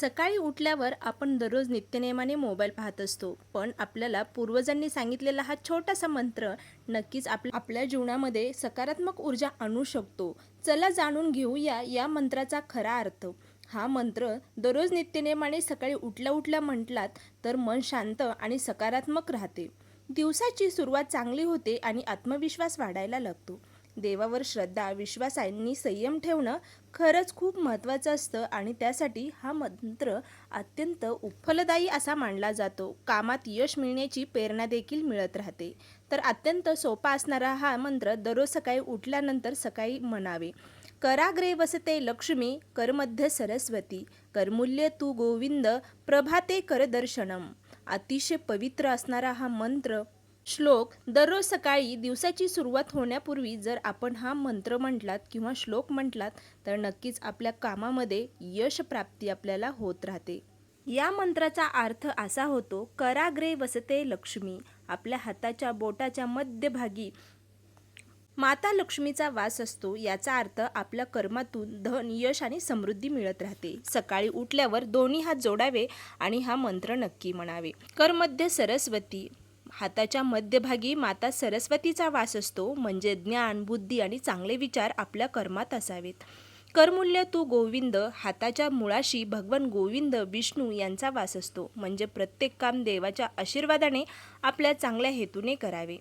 सकाळी उठल्यावर आपण दररोज नित्यनेमाने मोबाईल पाहत असतो, पण आपल्याला पूर्वजांनी सांगितलेला हा छोटासा मंत्र नक्कीच आपल्या जीवनामध्ये सकारात्मक ऊर्जा आणू शकतो. चला जाणून घेऊया या मंत्राचा खरा अर्थ. हा मंत्र दररोज नित्यनेमाने सकाळी उठल्या उठल्या म्हटलात तर मन शांत आणि सकारात्मक राहते. दिवसाची सुरुवात चांगली होते आणि आत्मविश्वास वाढायला लागतो. देवावर श्रद्धा, विश्वास आणि संयम ठेवणं खरंच खूप महत्त्वाचं असतं आणि त्यासाठी हा मंत्र अत्यंत फलदायी असा मानला जातो. कामात यश मिळण्याची प्रेरणा देखील मिळत राहते. तर अत्यंत सोपा असणारा हा मंत्र दररोज सकाळी उठल्यानंतर सकाळी म्हणावे. कराग्रे वसते लक्ष्मी, करमध्ये सरस्वती, करमूल्य तू गोविंद, प्रभाते करदर्शनम. अतिशय पवित्र असणारा हा मंत्र श्लोक दररोज सकाळी दिवसाची सुरुवात होण्यापूर्वी जर आपण हा मंत्र म्हटलात किंवा श्लोक म्हटलात तर नक्कीच आपल्या कामामध्ये यश प्राप्ती आपल्याला होत राहते. या मंत्राचा अर्थ असा होतो, कराग्रे वसते लक्ष्मी. आपल्या हाताच्या बोटाच्या मध्यभागी माता लक्ष्मीचा वास असतो. याचा अर्थ आपल्या कर्मातून धन, यश आणि समृद्धी मिळत राहते. सकाळी उठल्यावर दोन्ही हात जोडावे आणि हा मंत्र नक्की म्हणावे. करमध्ये सरस्वती. हाताच्या मध्यभागी माता सरस्वतीचा वास असतो, म्हणजे ज्ञान, बुद्धी आणि चांगले विचार आपल्या कर्मात असावेत. करमूल्य तू गोविंद. हाताच्या मुळाशी भगवान गोविंद विष्णू यांचा वास असतो, म्हणजे प्रत्येक काम देवाच्या आशीर्वादाने आपल्या चांगल्या हेतूने करावे.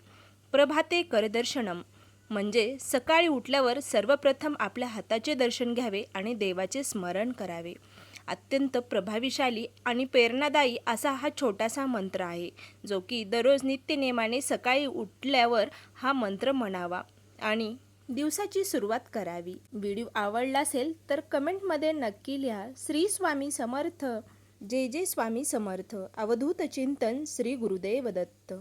प्रभाते करदर्शनम. म्हणजे सकाळी उठल्यावर सर्वप्रथम आपल्या हाताचे दर्शन घ्यावे आणि देवाचे स्मरण करावे. अत्यंत प्रभावीशाली आणि प्रेरणादायी असा हा छोटासा मंत्र आहे, जो की दररोज नित्यनेमाने सकाळी उठल्यावर हा मंत्र म्हणावा आणि दिवसाची सुरुवात करावी. व्हिडिओ आवडला असेल तर कमेंटमध्ये नक्की लिहा. श्री स्वामी समर्थ. जय जय स्वामी समर्थ. अवधूत चिंतन. श्री गुरुदेव दत्त.